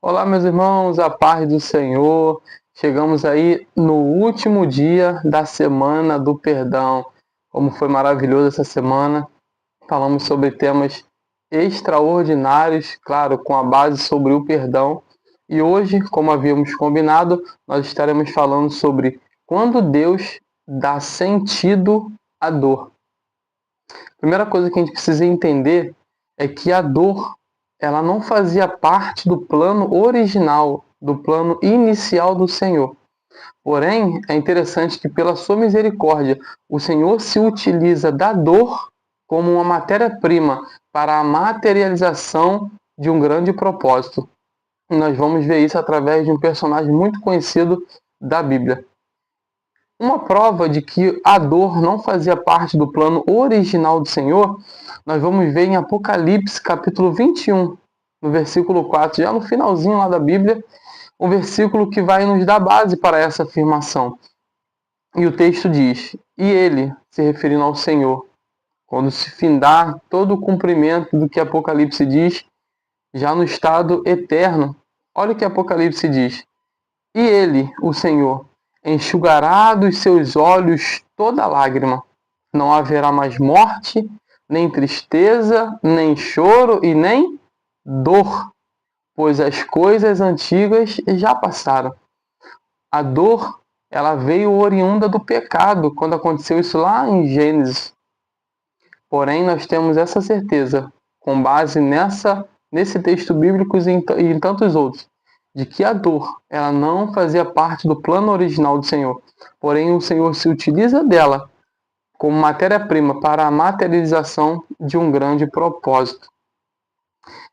Olá, meus irmãos, a paz do Senhor. Chegamos aí no último dia da semana do perdão. Como foi maravilhoso essa semana. Falamos sobre temas extraordinários, claro, com a base sobre o perdão. E hoje, como havíamos combinado, nós estaremos falando sobre quando Deus dá sentido à dor. Primeira coisa que a gente precisa entender é que a dor, ela não fazia parte do plano original, do plano inicial do Senhor. Porém, é interessante que pela sua misericórdia, o Senhor se utiliza da dor como uma matéria-prima para a materialização de um grande propósito. E nós vamos ver isso através de um personagem muito conhecido da Bíblia. Uma prova de que a dor não fazia parte do plano original do Senhor, nós vamos ver em Apocalipse capítulo 21, no versículo 4, já no finalzinho lá da Bíblia, um versículo que vai nos dar base para essa afirmação. E o texto diz: "E ele", se referindo ao Senhor, quando se findar todo o cumprimento do que Apocalipse diz, já no estado eterno, olha o que Apocalipse diz: "E ele, o Senhor, enxugará dos seus olhos toda lágrima. Não haverá mais morte, nem tristeza, nem choro e nem dor, pois as coisas antigas já passaram." A dor, ela veio oriunda do pecado, quando aconteceu isso lá em Gênesis. Porém, nós temos essa certeza, com base nesse texto bíblico e em tantos outros, de que a dor, ela não fazia parte do plano original do Senhor. Porém, o Senhor se utiliza dela como matéria-prima para a materialização de um grande propósito.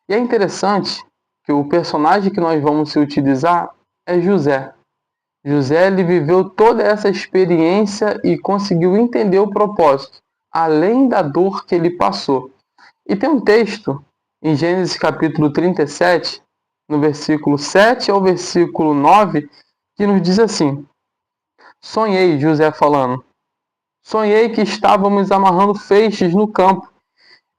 E é interessante que o personagem que nós vamos se utilizar é José. José, ele viveu toda essa experiência e conseguiu entender o propósito, além da dor que ele passou. E tem um texto em Gênesis capítulo 37, no versículo 7 ao versículo 9, que nos diz assim: "Sonhei", José falando, "sonhei que estávamos amarrando feixes no campo,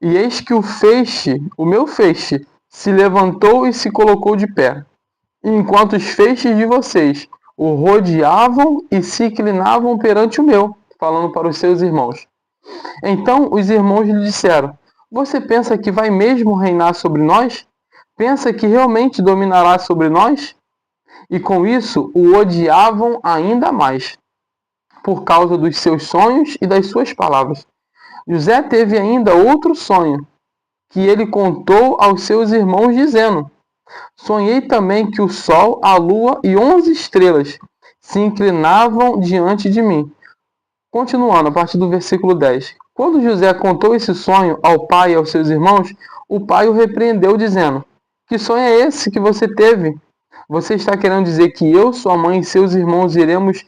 e eis que o meu feixe, se levantou e se colocou de pé, enquanto os feixes de vocês o rodeavam e se inclinavam perante o meu", falando para os seus irmãos. Então os irmãos lhe disseram: "Você pensa que vai mesmo reinar sobre nós? Pensa que realmente dominará sobre nós?" E com isso o odiavam ainda mais, por causa dos seus sonhos e das suas palavras. José teve ainda outro sonho, que ele contou aos seus irmãos, dizendo: "Sonhei também que o sol, a lua e 11 estrelas se inclinavam diante de mim." Continuando, a partir do versículo 10. Quando José contou esse sonho ao pai e aos seus irmãos, o pai o repreendeu, dizendo: "Que sonho é esse que você teve? Você está querendo dizer que eu, sua mãe e seus irmãos iremos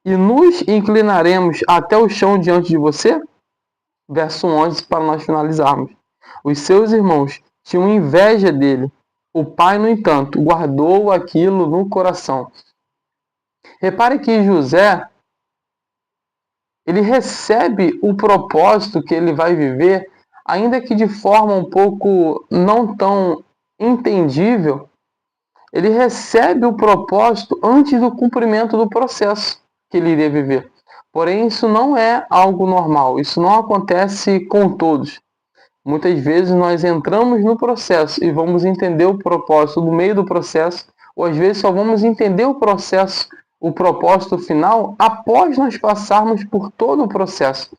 e nos inclinaremos até o chão diante de você?" Verso 11, para nós finalizarmos. Os seus irmãos tinham inveja dele. O pai, no entanto, guardou aquilo no coração. Repare que José, ele recebe o propósito que ele vai viver, ainda que de forma um pouco não tão entendível. Ele recebe o propósito antes do cumprimento do processo que ele iria viver. Porém, isso não é algo normal, isso não acontece com todos. Muitas vezes nós entramos no processo e vamos entender o propósito no meio do processo, ou às vezes só vamos entender o processo, o propósito final, após nós passarmos por todo o processo.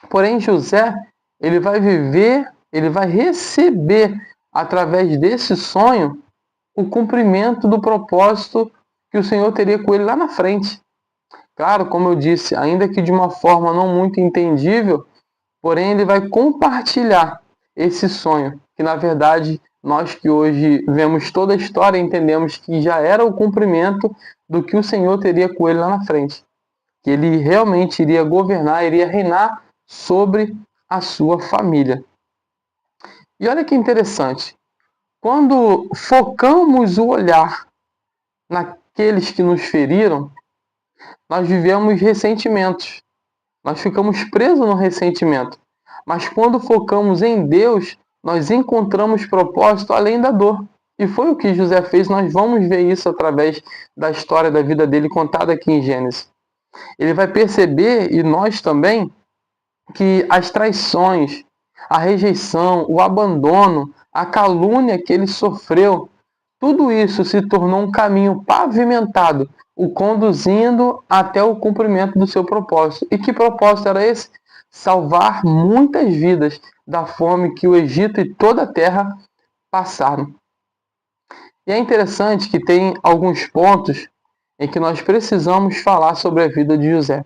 Porém, José, ele vai viver, ele vai receber, através desse sonho, o cumprimento do propósito que o Senhor teria com ele lá na frente. Claro, como eu disse, ainda que de uma forma não muito entendível, porém ele vai compartilhar esse sonho, que na verdade nós que hoje vemos toda a história entendemos que já era o cumprimento do que o Senhor teria com ele lá na frente. Que ele realmente iria governar, iria reinar sobre a sua família. E olha que interessante, quando focamos o olhar naqueles que nos feriram, nós vivemos ressentimentos. Nós ficamos presos no ressentimento. Mas quando focamos em Deus, nós encontramos propósito além da dor. E foi o que José fez. Nós vamos ver isso através da história da vida dele contada aqui em Gênesis. Ele vai perceber, e nós também, que as traições, a rejeição, o abandono, a calúnia que ele sofreu, tudo isso se tornou um caminho pavimentado, o conduzindo até o cumprimento do seu propósito. E que propósito era esse? Salvar muitas vidas da fome que o Egito e toda a terra passaram. E é interessante que tem alguns pontos em que nós precisamos falar sobre a vida de José.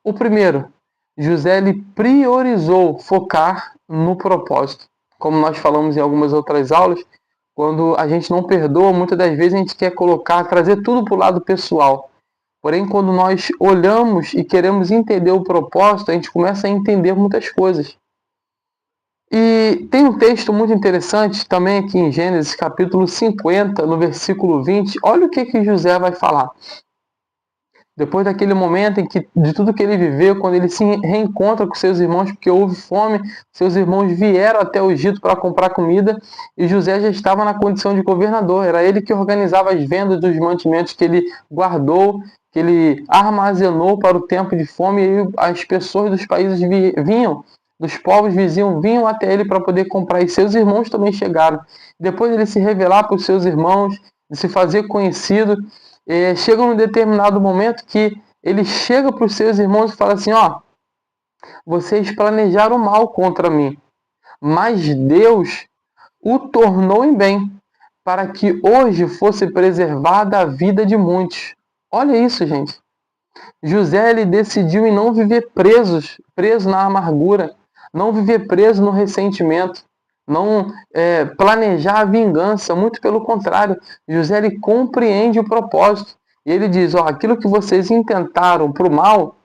O primeiro, José ele priorizou focar no propósito. Como nós falamos em algumas outras aulas, quando a gente não perdoa, muitas das vezes a gente quer trazer tudo para o lado pessoal. Porém, quando nós olhamos e queremos entender o propósito, a gente começa a entender muitas coisas. E tem um texto muito interessante também aqui em Gênesis, capítulo 50, no versículo 20. Olha o que José vai falar. Depois daquele momento em que, de tudo que ele viveu, quando ele se reencontra com seus irmãos, porque houve fome, seus irmãos vieram até o Egito para comprar comida, e José já estava na condição de governador. Era ele que organizava as vendas dos mantimentos que ele guardou, que ele armazenou para o tempo de fome, e as pessoas dos países vinham, dos povos vizinhos, vinham até ele para poder comprar, e seus irmãos também chegaram. Depois ele se revelar para os seus irmãos, de se fazer conhecido, chega um determinado momento que ele chega para os seus irmãos e fala assim, vocês planejaram mal contra mim, mas Deus o tornou em bem, para que hoje fosse preservada a vida de muitos. Olha isso, gente. José ele decidiu em não viver preso na amargura, não viver preso no ressentimento, não planejar a vingança, muito pelo contrário. José ele compreende o propósito e ele diz, aquilo que vocês intentaram para o mal,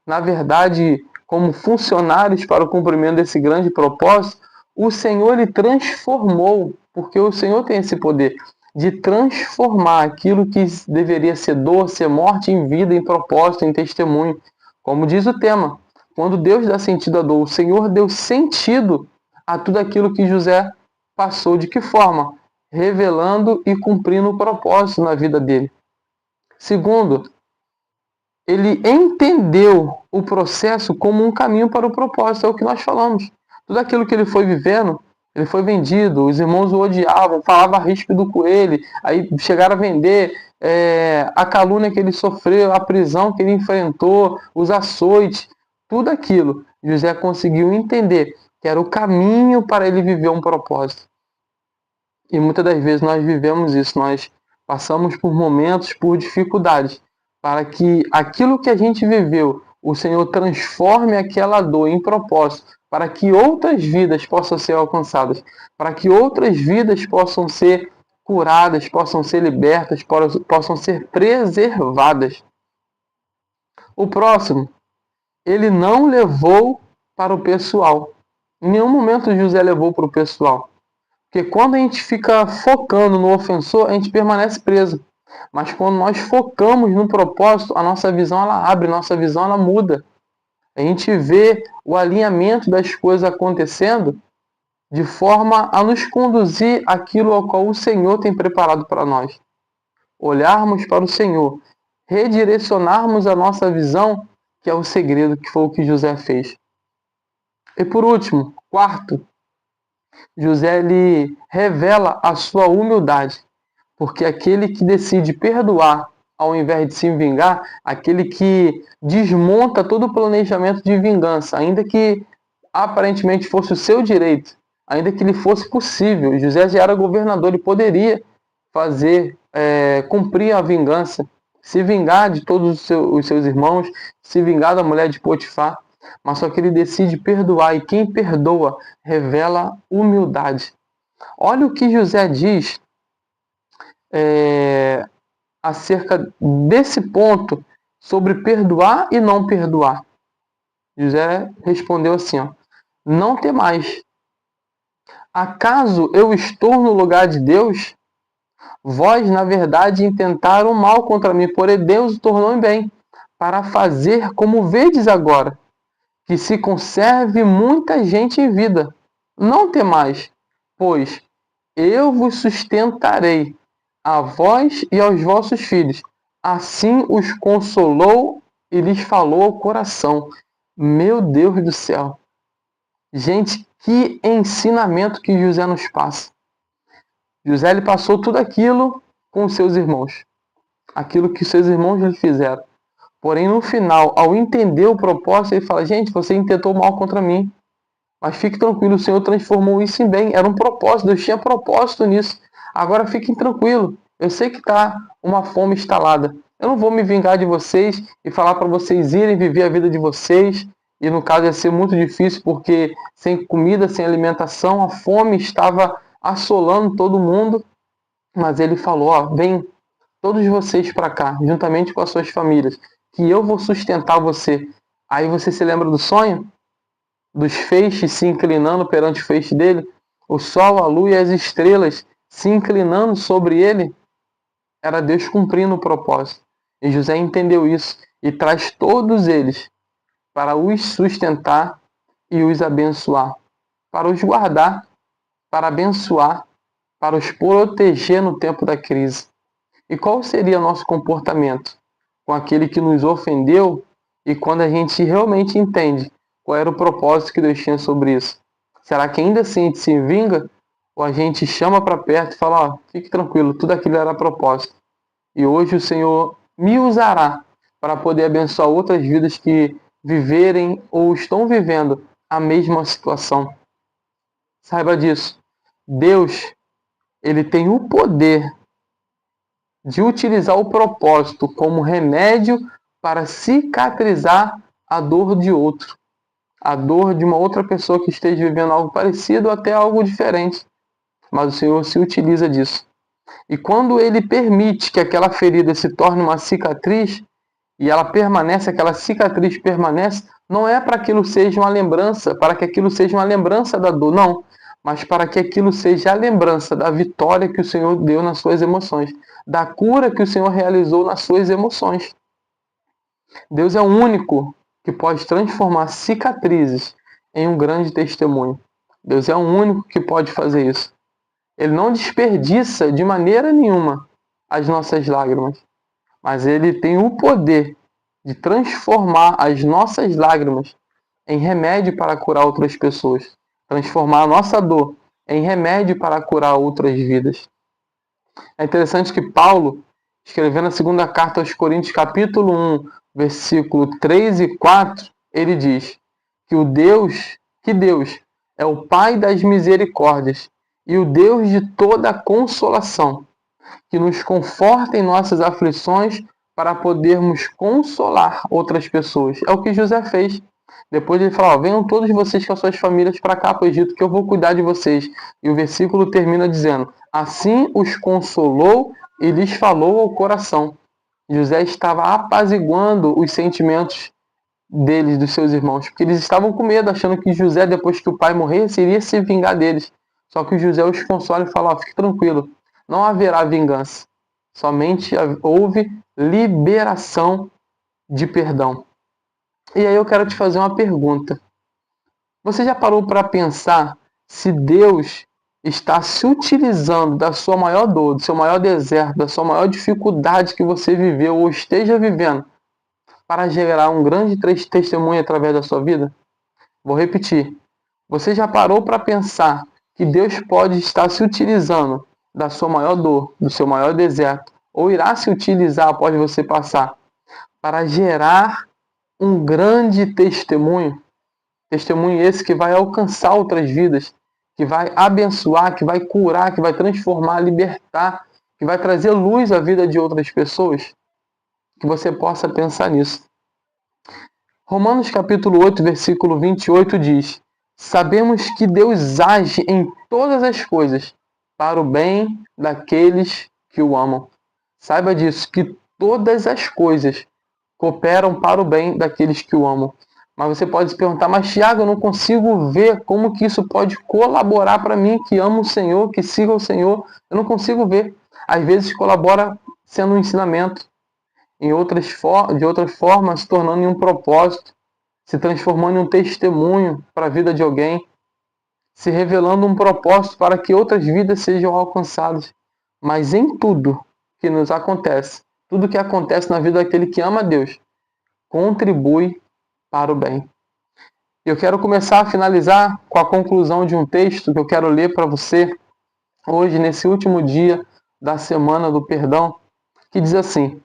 na verdade, como funcionários para o cumprimento desse grande propósito, o Senhor ele transformou, porque o Senhor tem esse poder de transformar aquilo que deveria ser dor, ser morte, em vida, em propósito, em testemunho. Como diz o tema, quando Deus dá sentido à dor, o Senhor deu sentido a tudo aquilo que José passou. De que forma? Revelando e cumprindo o propósito na vida dele. Segundo, ele entendeu o processo como um caminho para o propósito, é o que nós falamos. Tudo aquilo que ele foi vivendo, ele foi vendido, os irmãos o odiavam, falavam ríspido com ele, aí chegaram a vender, a calúnia que ele sofreu, a prisão que ele enfrentou, os açoites, tudo aquilo. José conseguiu entender que era o caminho para ele viver um propósito. E muitas das vezes nós vivemos isso, nós passamos por momentos, por dificuldades, para que aquilo que a gente viveu, o Senhor transforme aquela dor em propósito, para que outras vidas possam ser alcançadas, para que outras vidas possam ser curadas, possam ser libertas, possam ser preservadas. O próximo, ele não levou para o pessoal. Em nenhum momento José levou para o pessoal. Porque quando a gente fica focando no ofensor, a gente permanece preso. Mas quando nós focamos no propósito, a nossa visão ela abre, a nossa visão ela muda. A gente vê o alinhamento das coisas acontecendo de forma a nos conduzir àquilo ao qual o Senhor tem preparado para nós. Olharmos para o Senhor, redirecionarmos a nossa visão, que é o segredo, que foi o que José fez. E por último, quarto, José ele revela a sua humildade, porque aquele que decide perdoar ao invés de se vingar, aquele que desmonta todo o planejamento de vingança, ainda que aparentemente fosse o seu direito, ainda que lhe fosse possível. José já era governador, ele poderia cumprir a vingança, se vingar de todos os seus irmãos, se vingar da mulher de Potifar, mas só que ele decide perdoar, e quem perdoa revela humildade. Olha o que José diz acerca desse ponto sobre perdoar e não perdoar. José respondeu assim, não temais. Acaso eu estou no lugar de Deus? Vós, na verdade, intentaram mal contra mim, porém Deus o tornou em bem, para fazer como vedes agora, que se conserve muita gente em vida. Não temais, pois eu vos sustentarei, a vós e aos vossos filhos. Assim os consolou e lhes falou ao coração. Meu Deus do céu! Gente, que ensinamento que José nos passa. José ele passou tudo aquilo com os seus irmãos. Aquilo que seus irmãos lhe fizeram. Porém, no final, ao entender o propósito, ele fala, gente, você intentou mal contra mim. Mas fique tranquilo, o Senhor transformou isso em bem. Era um propósito, Deus tinha propósito nisso. Agora fiquem tranquilos. Eu sei que está uma fome instalada. Eu não vou me vingar de vocês e falar para vocês irem viver a vida de vocês. E no caso ia ser muito difícil porque sem comida, sem alimentação, a fome estava assolando todo mundo. Mas ele falou, ó, vem todos vocês para cá, juntamente com as suas famílias, que eu vou sustentar você. Aí você se lembra do sonho? Dos feixes se inclinando perante o feixe dele? O sol, a lua e as estrelas se inclinando sobre ele? Era Deus cumprindo o propósito. E José entendeu isso e traz todos eles para os sustentar e os abençoar, para os guardar, para abençoar, para os proteger no tempo da crise. E qual seria o nosso comportamento com aquele que nos ofendeu e quando a gente realmente entende qual era o propósito que Deus tinha sobre isso? Será que ainda assim a gente se vinga ou a gente chama para perto e fala, ó, fique tranquilo, tudo aquilo era propósito. E hoje o Senhor me usará para poder abençoar outras vidas que viverem ou estão vivendo a mesma situação. Saiba disso. Deus, ele tem o poder de utilizar o propósito como remédio para cicatrizar a dor de outro, a dor de uma outra pessoa que esteja vivendo algo parecido ou até algo diferente. Mas o Senhor se utiliza disso. E quando Ele permite que aquela ferida se torne uma cicatriz, e ela permanece, aquela cicatriz permanece, não é para que aquilo seja uma lembrança, para que aquilo seja uma lembrança da dor, não, mas para que aquilo seja a lembrança da vitória que o Senhor deu nas suas emoções, da cura que o Senhor realizou nas suas emoções. Deus é o único que pode transformar cicatrizes em um grande testemunho. Deus é o único que pode fazer isso. Ele não desperdiça de maneira nenhuma as nossas lágrimas, mas Ele tem o poder de transformar as nossas lágrimas em remédio para curar outras pessoas, transformar a nossa dor em remédio para curar outras vidas. É interessante que Paulo, escrevendo a segunda carta aos Coríntios, capítulo 1, versículo 3 e 4, ele diz que Deus é o Pai das misericórdias e o Deus de toda consolação, que nos conforta em nossas aflições para podermos consolar outras pessoas. É o que José fez. Depois ele fala, venham todos vocês com as suas famílias para cá para o Egito, que eu vou cuidar de vocês. E o versículo termina dizendo, assim os consolou e lhes falou ao coração. José estava apaziguando os sentimentos deles, dos seus irmãos, porque eles estavam com medo, achando que José, depois que o pai morresse, iria se vingar deles. Só que José os consola e fala, fique tranquilo, não haverá vingança. Somente houve liberação de perdão. E aí eu quero te fazer uma pergunta. Você já parou para pensar se Deus está se utilizando da sua maior dor, do seu maior deserto, da sua maior dificuldade que você viveu ou esteja vivendo para gerar um grande testemunho através da sua vida? Vou repetir. Você já parou para pensar que Deus pode estar se utilizando da sua maior dor, do seu maior deserto, ou irá se utilizar após você passar para gerar um grande testemunho? Testemunho esse que vai alcançar outras vidas, que vai abençoar, que vai curar, que vai transformar, libertar, que vai trazer luz à vida de outras pessoas? Que você possa pensar nisso. Romanos capítulo 8, versículo 28 diz, sabemos que Deus age em todas as coisas para o bem daqueles que o amam. Saiba disso, que todas as coisas cooperam para o bem daqueles que o amam. Mas você pode se perguntar, mas Tiago, eu não consigo ver como que isso pode colaborar para mim, que amo o Senhor, que siga o Senhor. Eu não consigo ver. Às vezes colabora sendo um ensinamento, de outras formas, se tornando em um propósito, se transformando em um testemunho para a vida de alguém. se revelando um propósito para que outras vidas sejam alcançadas. Mas em tudo que nos acontece, tudo que acontece na vida daquele que ama a Deus, contribui para o bem. Eu quero começar a finalizar com a conclusão de um texto que eu quero ler para você hoje, nesse último dia da Semana do Perdão, que diz assim: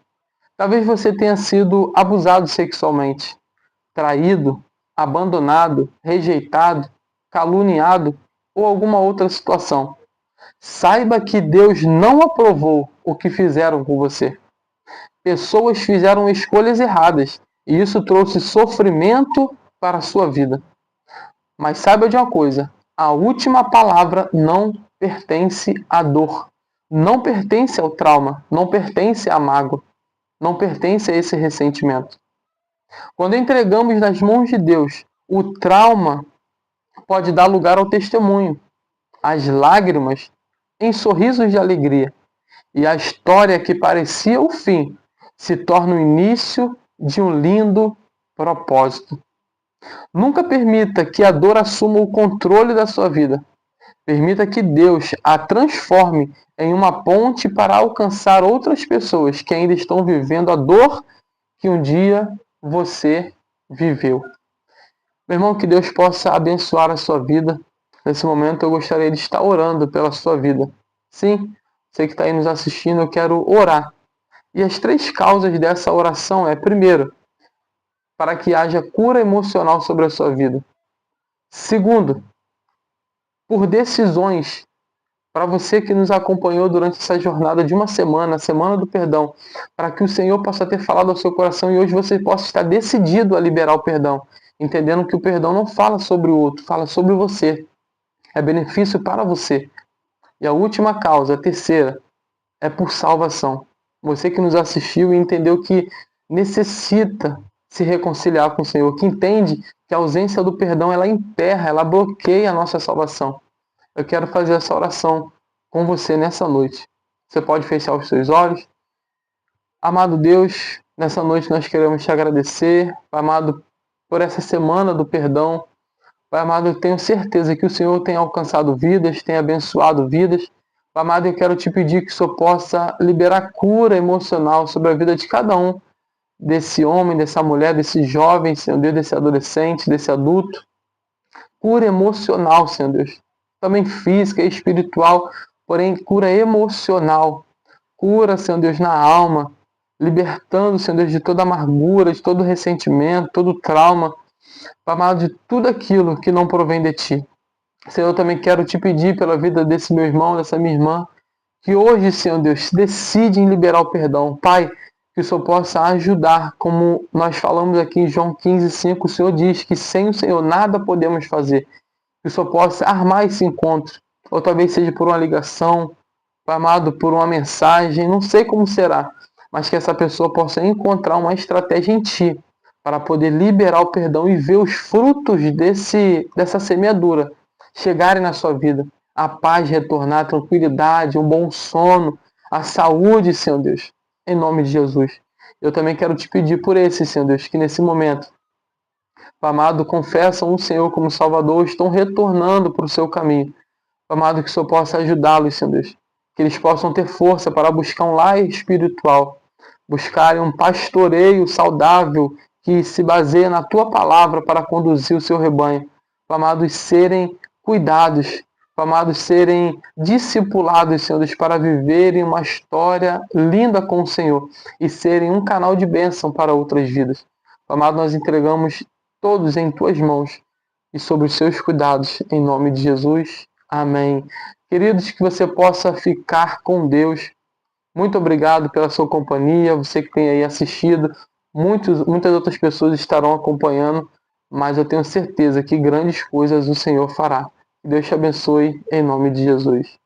talvez você tenha sido abusado sexualmente, traído, abandonado, rejeitado, caluniado ou alguma outra situação. Saiba que Deus não aprovou o que fizeram com você. Pessoas fizeram escolhas erradas e isso trouxe sofrimento para a sua vida. Mas saiba de uma coisa: a última palavra não pertence à dor, não pertence ao trauma, não pertence à mágoa, não pertence a esse ressentimento. Quando entregamos nas mãos de Deus, o trauma pode dar lugar ao testemunho, às lágrimas em sorrisos de alegria, e a história que parecia o fim se torna o início de um lindo propósito. Nunca permita que a dor assuma o controle da sua vida. Permita que Deus a transforme em uma ponte para alcançar outras pessoas que ainda estão vivendo a dor que um dia você viveu. Meu irmão, que Deus possa abençoar a sua vida. Nesse momento eu gostaria de estar orando pela sua vida. Sim, você que está aí nos assistindo, eu quero orar. E as 3 causas dessa oração é: primeiro, para que haja cura emocional sobre a sua vida. Segundo, por decisões, para você que nos acompanhou durante essa jornada de uma semana, a Semana do Perdão, para que o Senhor possa ter falado ao seu coração e hoje você possa estar decidido a liberar o perdão, entendendo que o perdão não fala sobre o outro, fala sobre você. É benefício para você. E a última causa, a terceira, é por salvação. Você que nos assistiu e entendeu que necessita se reconciliar com o Senhor, que entende que a ausência do perdão, ela emperra, ela bloqueia a nossa salvação. Eu quero fazer essa oração com você nessa noite. Você pode fechar os seus olhos. Amado Deus, nessa noite nós queremos te agradecer, Pai amado, por essa semana do perdão. Pai amado, eu tenho certeza que o Senhor tem alcançado vidas, tem abençoado vidas. Pai amado, eu quero te pedir que o Senhor possa liberar cura emocional sobre a vida de cada um, desse homem, dessa mulher, desse jovem, Senhor Deus, desse adolescente, desse adulto. Cura emocional, Senhor Deus. Também física e espiritual, porém cura emocional. Cura, Senhor Deus, na alma, libertando, Senhor Deus, de toda amargura, de todo ressentimento, todo trauma, amado, de tudo aquilo que não provém de Ti. Senhor, eu também quero te pedir pela vida desse meu irmão, dessa minha irmã, que hoje, Senhor Deus, se decide em liberar o perdão. Pai, que o Senhor possa ajudar, como nós falamos aqui em João 15:5, o Senhor diz que sem o Senhor nada podemos fazer. Que o Senhor possa armar esse encontro, ou talvez seja por uma ligação, Pai amado, por uma mensagem, não sei como será, mas que essa pessoa possa encontrar uma estratégia em Ti, para poder liberar o perdão e ver os frutos dessa semeadura chegarem na sua vida. A paz retornar, a tranquilidade, um bom sono, a saúde, Senhor Deus, em nome de Jesus. Eu também quero te pedir por esse, Senhor Deus, que nesse momento, Pai amado, confessam o Senhor como Salvador, estão retornando para o seu caminho. Pai amado, que o Senhor possa ajudá-los, Senhor Deus. Que eles possam ter força para buscar um lar espiritual, buscarem um pastoreio saudável que se baseia na Tua palavra para conduzir o seu rebanho. Pai amado, serem cuidados, Pai amado, serem discipulados, Senhor Deus, para viverem uma história linda com o Senhor e serem um canal de bênção para outras vidas. Pai amado, nós entregamos todos em Tuas mãos e sob os Seus cuidados, em nome de Jesus. Amém. Queridos, que você possa ficar com Deus. Muito obrigado pela sua companhia, você que tem aí assistido. Muitas outras pessoas estarão acompanhando, mas eu tenho certeza que grandes coisas o Senhor fará. Que Deus te abençoe, em nome de Jesus.